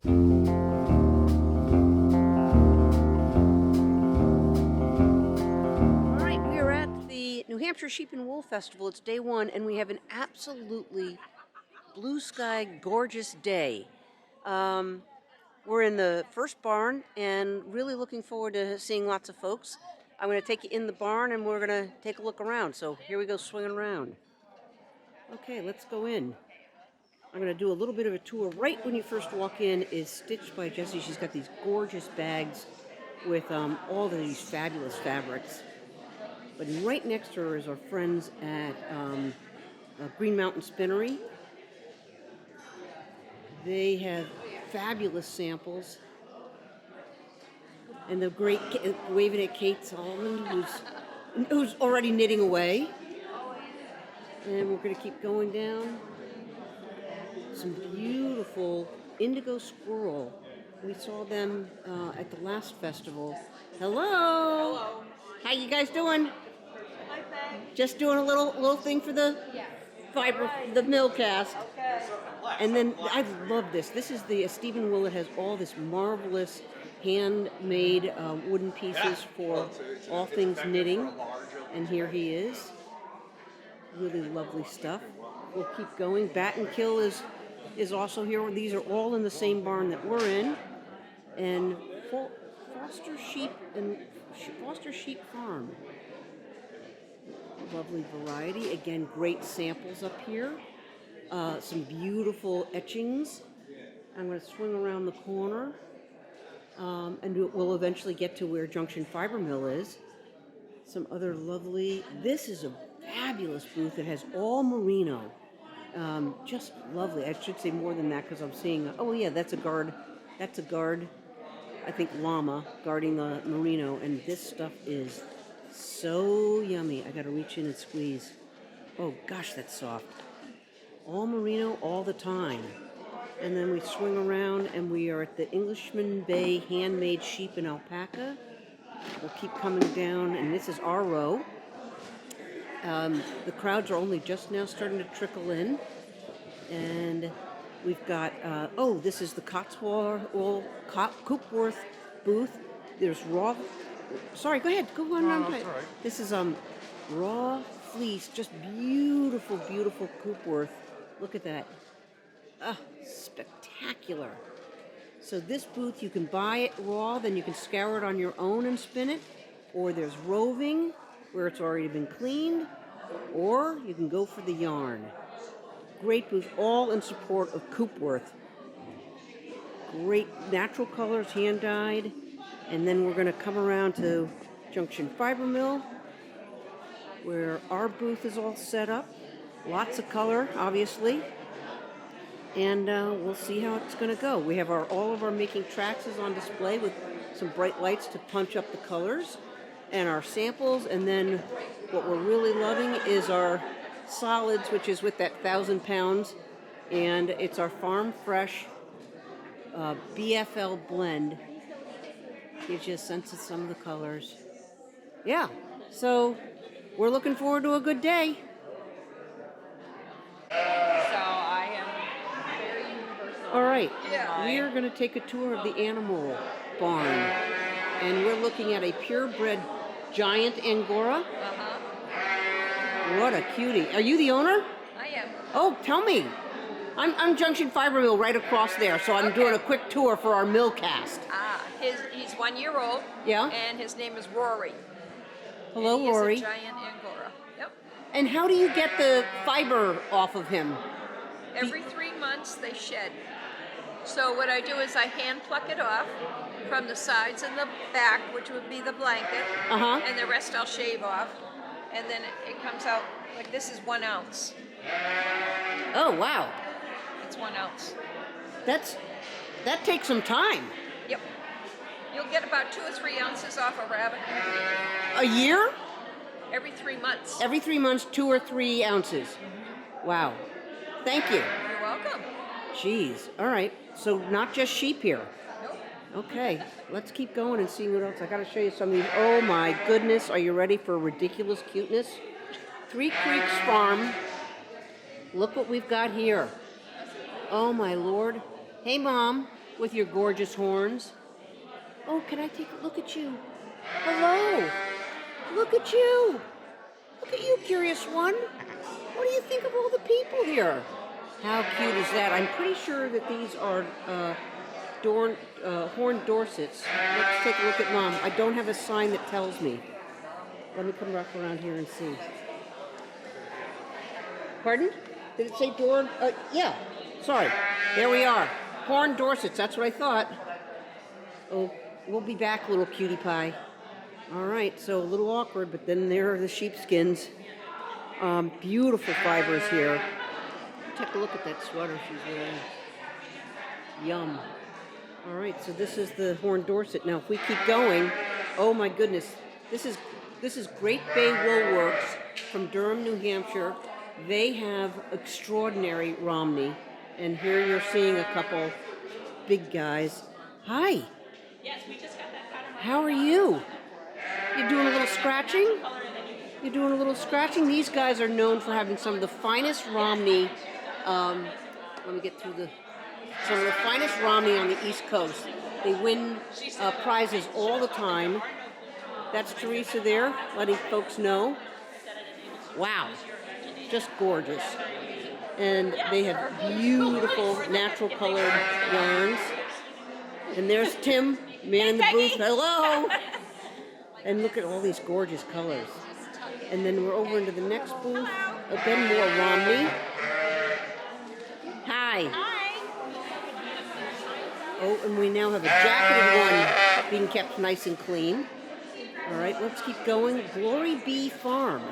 Alright, we are at the New Hampshire Sheep and Wool Festival. It's day one, and we have an absolutely blue sky, gorgeous day. We're in the first barn and really looking forward to seeing lots of folks. I'm going to take you in the barn and we're going to take a look around. So here we go, swinging around. Okay, let's go in. I'm going to do a little bit of a tour. Right when you first walk in is stitched by Jessie. She's got these gorgeous bags with all of these fabulous fabrics. But right next to her is our friends at Green Mountain Spinnery. They have fabulous samples. And the great, waving at Kate Solomon, who's already knitting away. And we're going to keep going down. Some beautiful indigo squirrel. We saw them at the last festival. Hello. Hello. How you guys doing? Hi, thanks. Just doing a little thing for the fiber, the Millcast. Okay. And then I love this. This is the Stephen Willett has all this marvelous handmade wooden pieces for all things knitting. And here he is. Really lovely stuff. We'll keep going. Bat and Kill is also here. These are all in the same barn that we're in. And Foster Sheep Farm. Lovely variety. Again, great samples up here. Some beautiful etchings. I'm going to swing around the corner. And we'll eventually get to where Junction Fiber Mill is. Some other lovely, this is a fabulous booth. It has all merino. Just lovely. I should say more than that because I'm seeing, oh yeah, that's a guard, I think llama guarding the merino. And this stuff is so yummy. I got to reach in and squeeze. Oh gosh, that's soft. All merino all the time. And then we swing around and we are at the Englishman Bay Handmade Sheep and Alpaca. We'll keep coming down, and this is our row. The crowds are only just now starting to trickle in. And we've got, this is the Cotswold Coopworth booth. There's raw, sorry, go ahead, go on. No, that's all right. This is raw fleece, just beautiful, beautiful Coopworth. Look at that. Spectacular. So this booth, you can buy it raw, then you can scour it on your own and spin it, or there's roving, where it's already been cleaned, or you can go for the yarn. Great booth, all in support of Coopworth. Great natural colors, hand-dyed, and then we're going to come around to Junction Fiber Mill, where our booth is all set up. Lots of color, obviously. And we'll see how it's going to go. We have all of our making tracks is on display with some bright lights to punch up the colors and our samples. And then what we're really loving is our solids, which is with that 1,000 pounds. And it's our farm fresh BFL blend. Gives you a sense of some of the colors. Yeah, so we're looking forward to a good day. All right, we're going to take a tour of the animal barn, and we're looking at a purebred giant Angora. What a cutie. Are you the owner? I am. Oh, tell me. I'm Junction Fiber Mill right across there, so I'm doing a quick tour for our Millcast. He's 1 year old. Yeah? And his name is Rory. Hello, and he Rory. is a giant Angora. Yep. And how do you get the fiber off of him? Every 3 months they shed. So what I do is I hand pluck it off from the sides and the back, which would be the blanket, and the rest I'll shave off. And then it comes out, like this is 1 ounce. Oh, wow. It's 1 ounce. That takes some time. Yep. You'll get about 2 or 3 ounces off a rabbit. A year? Every 3 months. Every 3 months, 2 or 3 ounces. Wow. Thank you. You're welcome. Jeez. All right. So not just sheep here. Nope. Okay. Let's keep going and see what else. I got to show you some of these. Oh my goodness. Are you ready for ridiculous cuteness? Three Creeks Farm. Look what we've got here. Oh my Lord. Hey, Mom. with your gorgeous horns. Oh, can I take a look at you? Hello. Look at you. Look at you, curious one. What do you think of all the people here? How cute is that? I'm pretty sure that these are horned Dorsets. Let's take a look at Mom. I don't have a sign that tells me. Let me come back around here and see. Pardon? Did it say yeah. Sorry. There we are. Horned Dorsets. That's what I thought. Oh, we'll be back, little cutie pie. All right. So a little awkward, but then there are the sheepskins. Beautiful fibers here. Take a look at that sweater she's wearing. Yum. All right. So this is the Horned Dorset. Now, if we keep going, oh my goodness, this is Great Bay Wool Works from Durham, New Hampshire. They have extraordinary Romney, and here you're seeing a couple big guys. Hi. Yes, we just got that pattern. How are you? You doing a little scratching? You're doing a little scratching? These guys are known for having some of the finest Romney. Let me get through some of the finest Romney on the East Coast. They win prizes all the time. That's Teresa there, letting folks know. Wow. Just gorgeous. And they have beautiful natural colored yarns. And there's Tim, man in the booth. Hello! And look at all these gorgeous colors. And then we're over into the next booth. Again, more Romney. Hi. Oh, and we now have a jacketed one being kept nice and clean. All right, let's keep going. Glory Bee Farm.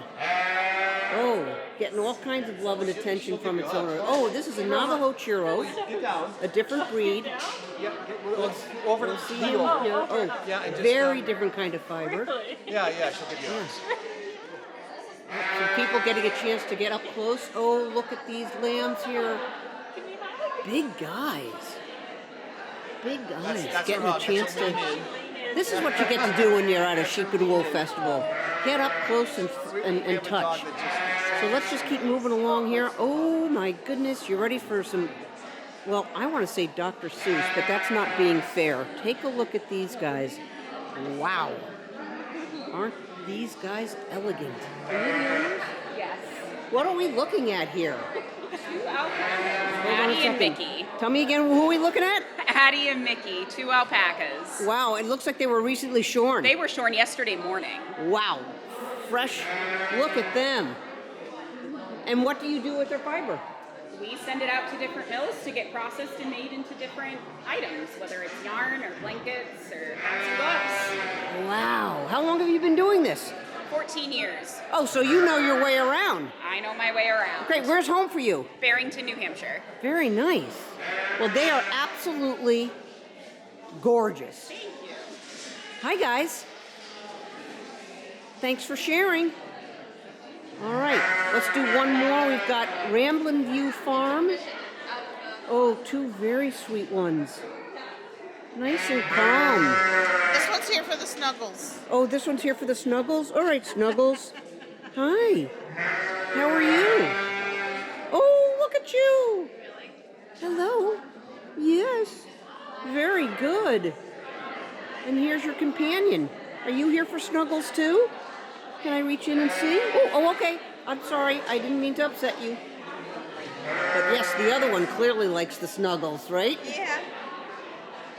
Oh, getting all kinds of love and attention from its owner. Oh, this is a Navajo Churro, a different breed. We'll see him here. Oh, very different kind of fiber. Yeah, she'll give you yours. Some people getting a chance to get up close. Oh, look at these lambs here. Big guys. Big guys getting a chance to... This is what you get to do when you're at a Sheep and Wool Festival. Get up close and touch. So let's just keep moving along here. Oh my goodness, you ready for some, well, I want to say Dr. Seuss, but that's not being fair. Take a look at these guys. Wow. Aren't these guys elegant? Are you the owners? Yes. What are we looking at here? Addie and Mickey. Tell me again, who are we looking at? Addie and Mickey, 2 alpacas. Wow, it looks like they were recently shorn. They were shorn yesterday morning. Wow. Fresh. Look at them. And what do you do with their fiber? We send it out to different mills to get processed and made into different items, whether it's yarn or blankets or hats and gloves. Wow. How long have you been doing this? 14 years. Oh, so you know your way around. I know my way around. Great. Where's home for you? Barrington, New Hampshire. Very nice. Well, they are absolutely gorgeous. Thank you. Hi, guys. Thanks for sharing. All right, let's do one more. We've got Ramblin' View Farm. Oh, 2 very sweet ones. Nice and calm. This one's here for the snuggles. Oh, this one's here for the snuggles? All right, Snuggles. Hi. How are you? Oh, look at you. Hello. Yes. Very good. And here's your companion. Are you here for Snuggles too? Can I reach in and see? Oh, okay. I'm sorry. I didn't mean to upset you. But yes, the other one clearly likes the Snuggles, right? Yeah.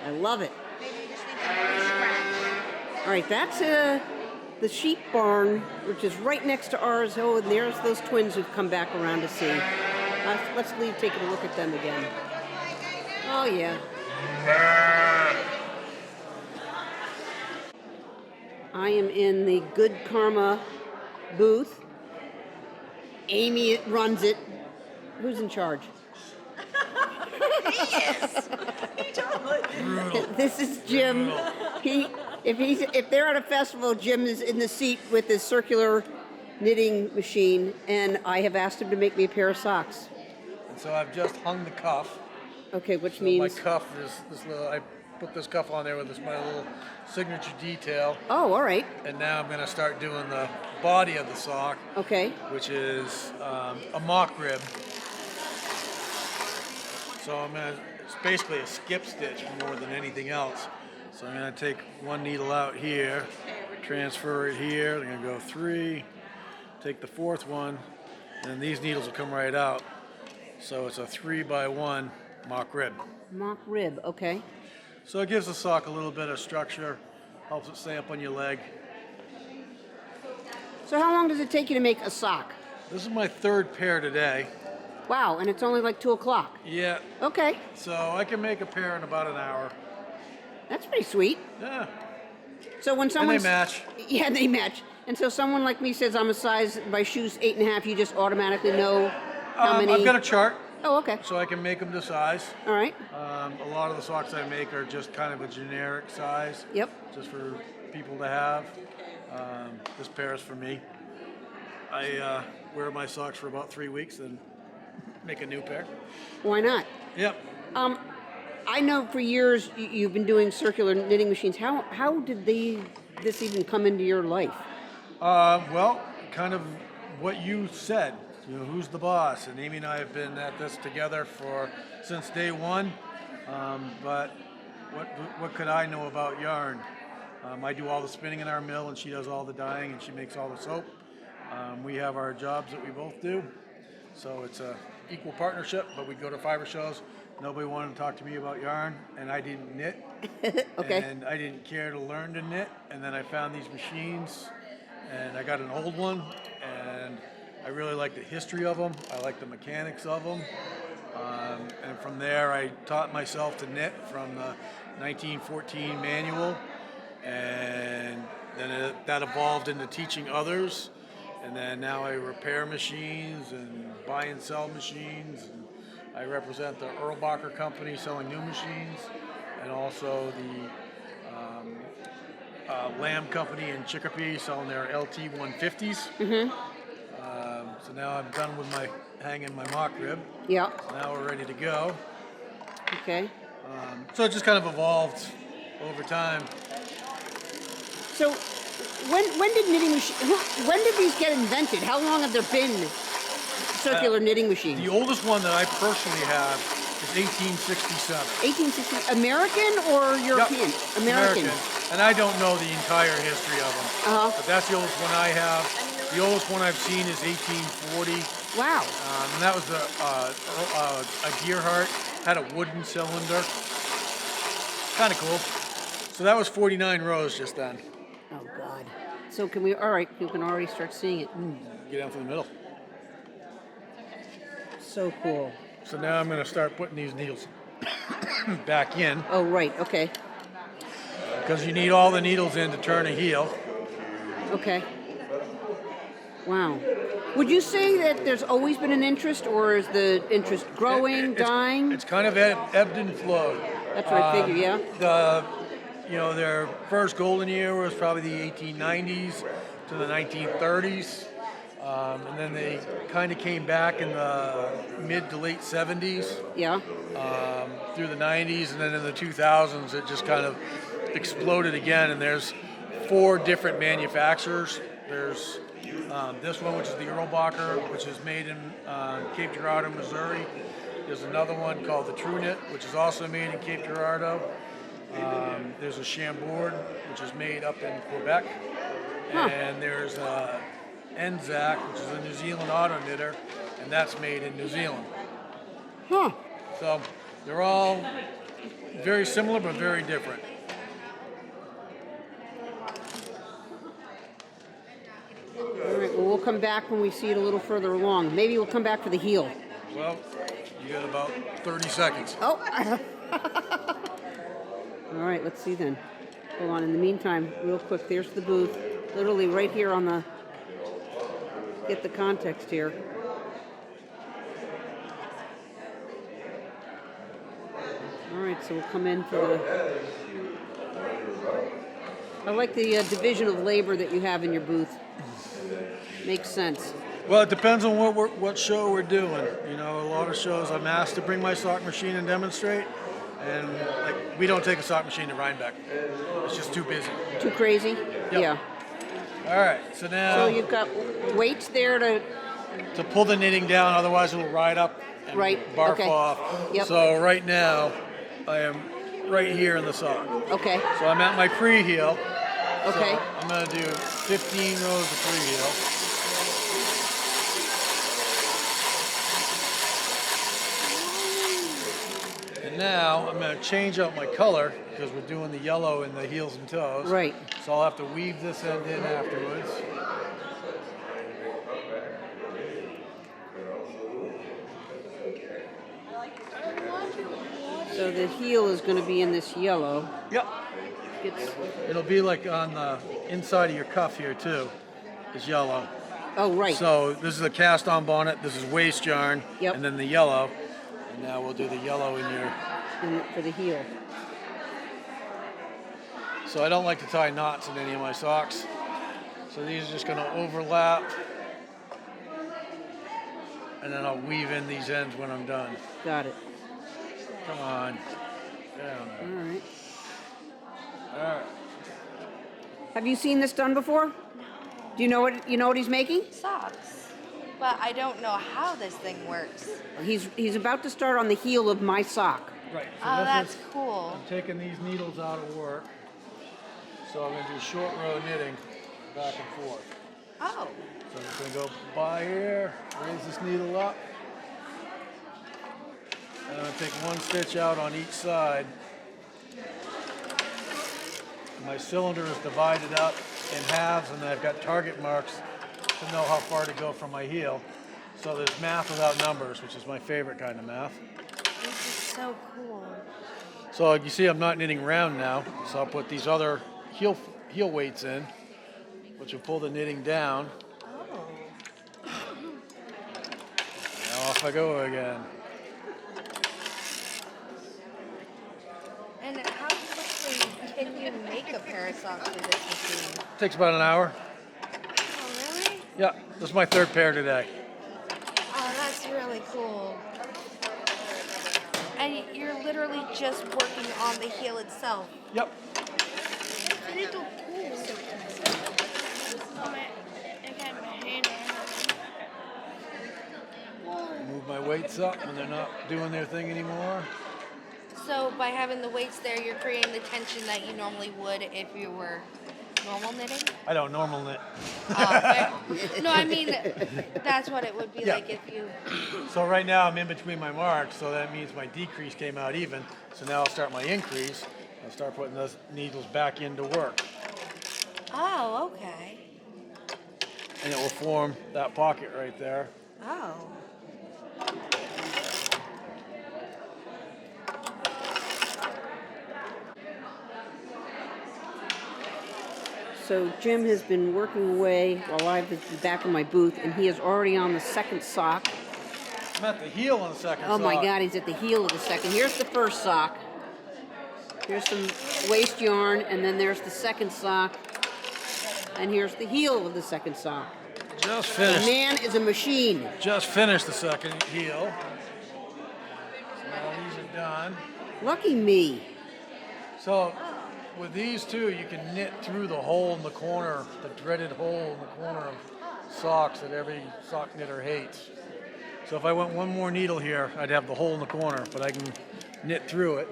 I love it. Maybe you just need to scratch. All right, that's the sheep barn, which is right next to ours. Oh, and there's those twins who've come back around to see. Let's leave taking a look at them again. Oh, yeah. I am in the Good Karma booth. Amy runs it. Who's in charge? This is Jim. If they're at a festival, Jim is in the seat with his circular knitting machine, and I have asked him to make me a pair of socks. And so I've just hung the cuff. Okay, which So means my cuff is this little. I put this cuff on there with my little signature detail. oh, all right, And now I'm going to start doing the body of the sock, okay. which is a mock rib. So I'm going to it's basically a skip stitch more than anything else. So I'm going to take one needle out here, transfer it here. I'm going to go 3, take the 4th one, and these needles will come right out. So it's a 3x1 mock rib. Mock rib, okay. So it gives the sock a little bit of structure, helps it stay up on your leg. So how long does it take you to make a sock? This is my 3rd pair today. Wow, and it's only like 2 o'clock. Yeah, Okay, so I can make a pair in about an hour. that's pretty sweet. Yeah, So when and someone they match. Yeah, they match. And so someone like me says I'm a size, my shoe's 8.5, you just automatically know how many. I've got a chart, Oh, okay. so I can make them to size. All right. A lot of the socks I make are just kind of a generic size. Yep. Just for people to have. This pair is for me. I wear my socks for about 3 weeks, then make a new pair. Why not? Yep. I know for years you've been doing circular knitting machines. How did this even come into your life? Well, kind of what you said. You know, who's the boss? And Amy and I have been at this together since day one. But what could I know about yarn? I do all the spinning in our mill, and she does all the dyeing, and she makes all the soap. We have our jobs that we both do, so it's a equal partnership. But we go to fiber shows. Nobody wanted to talk to me about yarn, and I didn't knit. Okay. And I didn't care to learn to knit, and then I found these machines, and I got an old one, and I really like the history of them. I like the mechanics of them. And from there, I taught myself to knit from the 1914 manual, and then that evolved into teaching others. And then now I repair machines and buy and sell machines. And I represent the Erlbacher company selling new machines, and also the Lamb company in Chicopee selling their LT 150s. Mm-hmm. So now I'm done with hanging my mock rib. Yeah. Now we're ready to go. Okay. So it just kind of evolved over time. So when did knitting when did these get invented? How long have there been circular knitting machines? The oldest one that I personally have is 1867. 1860. American or European? Yep. American. And I don't know the entire history of them. Uh-huh. But that's the oldest one I have. The oldest one I've seen is 1840. Wow. And that was a Gearhart, had a wooden cylinder. Kind of cool. So that was 49 rows just then. Oh God. So can we? All right, you can already start seeing it. Get down from the middle. So cool. So now I'm going to start putting these needles back in, Oh right. Okay. because you need all the needles in to turn a heel. Okay. Wow. Would you say that there's always been an interest, or is the interest growing, dying? It's kind of ebbed and flowed. That's what I figure. Yeah. Their first golden year was probably the 1890s to the 1930s. And then they kind of came back in the mid to late 70s Yeah. through the 90s, and then in the 2000s it just kind of exploded again. And there's 4 different manufacturers. There's this one, which is the Erlbacher, which is made in Cape Girardeau, Missouri. There's another one called the True Knit, which is also made in Cape Girardeau. There's a Chambord, which is made up in Quebec. And there's Anzac, which is a New Zealand auto knitter, and that's made in New Zealand. Huh. So they're all very similar but very different. All right. Well, we'll come back when we see it a little further along. Maybe we'll come back for the heel. Well, you got about 30 seconds. Oh. All right. Let's see then. Hold on. In the meantime, real quick. There's the booth. Literally right here on the. Get the context here. All right, so we'll come in for the. I like the division of labor that you have in your booth. Makes sense. Well, it depends on what show we're doing. You know, a lot of shows I'm asked to bring my sock machine and demonstrate, and we don't take a sock machine to Rhinebeck. It's just too busy. Too crazy? Yep. Yeah. All right, so now So you've got weights there to. pull the knitting down, otherwise it will ride up and Right, barf okay. off. Yep. So right now, I am right here in the sock. Okay. So I'm at my freeheel. Okay. So I'm going to do 15 rows of freeheel. And now I'm going to change out my color because we're doing the yellow in the heels and toes. Right. So I'll have to weave this end in afterwards. So the heel is going to be in this yellow. Yep. It's, It'll be like on the inside of your cuff here too. Is yellow. oh, right. So this is a cast-on bonnet. This is waste yarn. Yep. And then the yellow. And now we'll do the yellow in your. For the heel. So I don't like to tie knots in any of my socks. So these are just going to overlap. And then I'll weave in these ends when I'm done. Got it. Come on. Down All there. right. All right. Have you seen this done before? Do you know what he's making? Socks. But I don't know how this thing works. He's about to start on the heel of my sock. Right. So Oh, this that's is- cool. I'm taking these needles out of work. So I'm going to do short row knitting back and forth. Oh. So I'm just going to go by here, raise this needle up. And I'm going to take one stitch out on each side. My cylinder is divided up in halves, and I've got target marks to know how far to go from my heel. So there's math without numbers, which is my favorite kind of math. This is so cool. So you see I'm not knitting round now, so I'll put these other heel weights in, which will pull the knitting down. Oh. Now off I go again. And how quickly can you make a pair of socks with this machine? Takes about an hour. Oh, really? Yeah, this is my third pair today. Oh, that's really cool. And you're literally just working on the heel itself. Yep. Move my weights up when they're not doing their thing anymore. So by having the weights there, you're creating the tension that you normally would if you were normal knitting? I don't normal knit. No, I mean, that's what it would be Yeah. like if you... So right now I'm in between my marks, so that means my decrease came out even. So now I'll start my increase. I'll start putting those needles back into work. Oh, okay. And it will form that pocket right there. Oh. So Jim has been working away while I've been back in my booth, and he is already on the second sock. I'm at the heel on the second Oh my sock. God, he's at the heel of the second. Here's the first sock. Here's some waste yarn, and then there's the second sock. And here's the heel of the second sock. Just The finished. man is a machine. Just finished the second heel. So now these are done. Lucky me. So with these two, you can knit through the hole in the corner, the dreaded hole in the corner of socks that every sock knitter hates. So if I went one more needle here, I'd have the hole in the corner, but I can knit through it.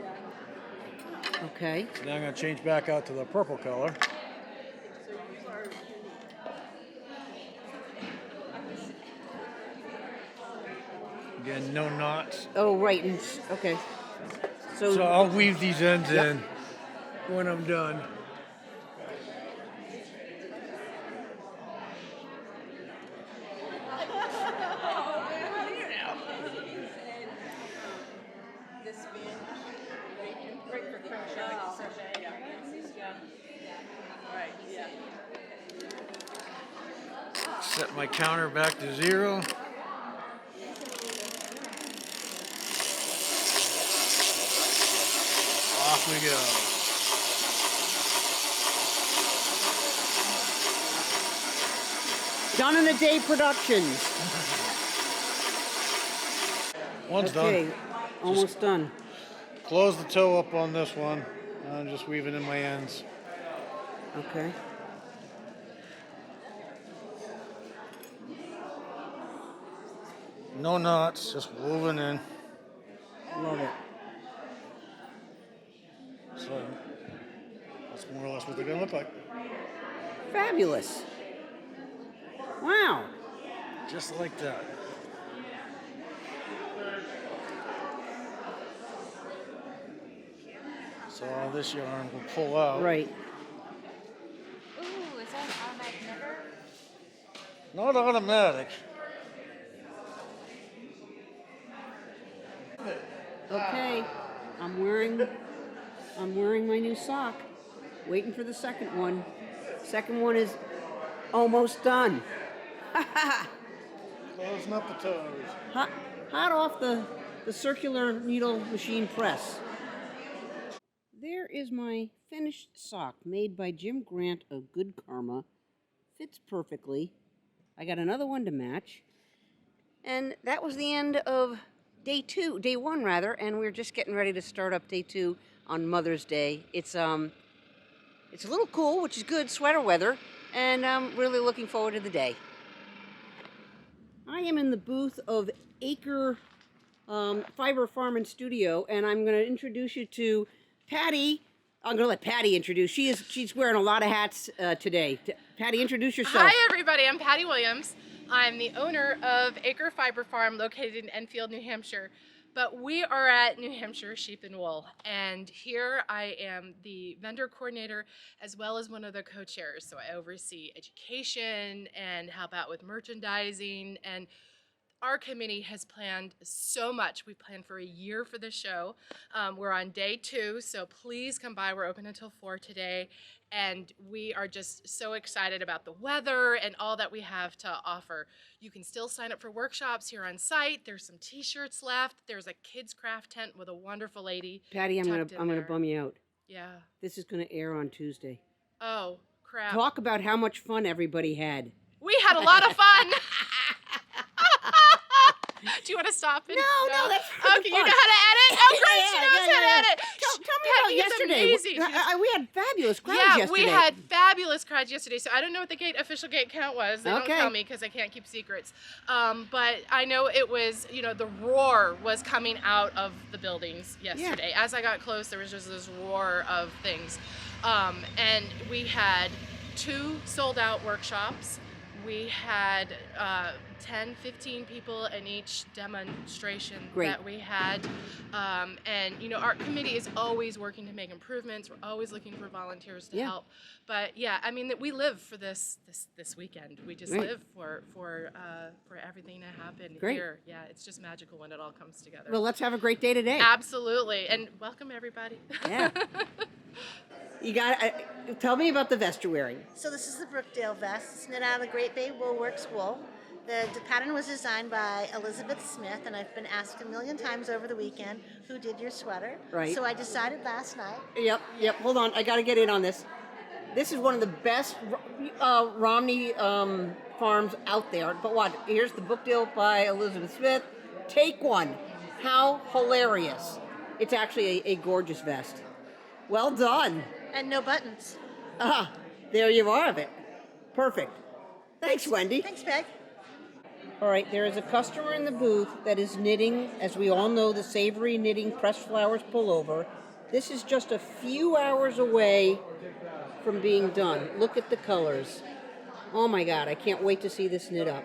Okay. Now I'm going to change back out to the purple color. Again, no knots. Oh, right. Okay. So I'll weave these ends in when I'm done. Set my counter back to 0. Off we go. Done in a day Productions. One's Okay. done. Almost done. Close the toe up on this one. I'm just weaving in my ends. Okay. No knots, just woven in. Love it. So that's more or less what they're gonna look like. Fabulous. Wow. Just like that. So all this yarn will pull out. Right. Ooh, is that an automatic knitter? Not automatic. Okay. I'm wearing my new sock. Waiting for the second one. Second one is almost done. Closing up the toes. Hot off the circular needle machine press. There is my finished sock made by Jim Grant of Good Karma. Fits perfectly. I got another one to match. And that was the end of day one rather, and we're just getting ready to start up day 2 on Mother's Day. It's a little cool, which is good, sweater weather, and I'm really looking forward to the day. I am in the booth of Acre Fiber Farm and Studio, and I'm going to introduce you to Patty. I'm going to let Patty introduce. She's wearing a lot of hats today. Patty, introduce yourself. Hi, everybody. I'm Patty Williams. I'm the owner of Acre Fiber Farm located in Enfield, New Hampshire. But we are at New Hampshire Sheep and Wool. And here I am the vendor coordinator as well as one of the co-chairs. So I oversee education and help out with merchandising. And our committee has planned so much. We planned for a year for the show. We're on day 2, so please come by. We're open until 4 today. And we are just so excited about the weather and all that we have to offer. You can still sign up for workshops here on site. There's some t-shirts left. There's a kids craft tent with a wonderful lady. Patty, I'm tucked in gonna there. bum you out. Yeah. This is gonna air on Tuesday. Oh, crap. Talk about how much fun everybody had. We had a lot of fun. Do you want to stop it? No, that's okay. You know how to edit? Oh, great! She knows how to edit. Tell me Patty about is yesterday. amazing. We had fabulous crowds Yeah, yesterday. we had fabulous crowds yesterday. So I don't know what the official gate count was. They don't Okay. tell me because I can't keep secrets. But I know it was, the roar was coming out of the buildings yesterday. As I got close, there was just this roar of things. And we had 2 sold-out workshops. We had 10, 15 people in each demonstration that we had. And, our committee is always working to make improvements. We're always looking for volunteers to help. But, yeah, I mean, we live for this weekend. We just live for everything to happen here. Yeah, it's just magical when it all comes together. Well, let's have a great day today. Absolutely. And welcome, everybody. Yeah. You got tell me about the vest you're wearing. So this is the Brookdale vest. It's knit out of the Great Bay Woolworks wool. The pattern was designed by Elizabeth Smith, and I've been asked a million times over the weekend, who did your sweater? Right. So I decided last night. Yep. Hold on, I got to get in on this. This is one of the best Romney farms out there. But what? Here's the book deal by Elizabeth Smith. Take one. How hilarious. It's actually a gorgeous vest. Well done. And no buttons. There you are it. Perfect. Thanks, Wendy. Thanks, Peg. All right, there is a customer in the booth that is knitting, as we all know, the Savory Knitting Pressed Flowers pullover. This is just a few hours away from being done. Look at the colors. Oh my God, I can't wait to see this knit up.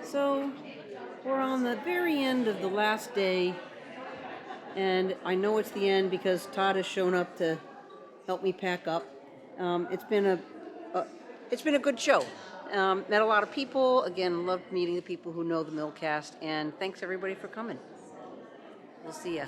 So, we're on the very end of the last day, and I know it's the end because Todd has shown up to help me pack up. It's been a good show. Met a lot of people. Again, loved meeting the people who know the Millcast, and thanks everybody for coming. We'll see ya.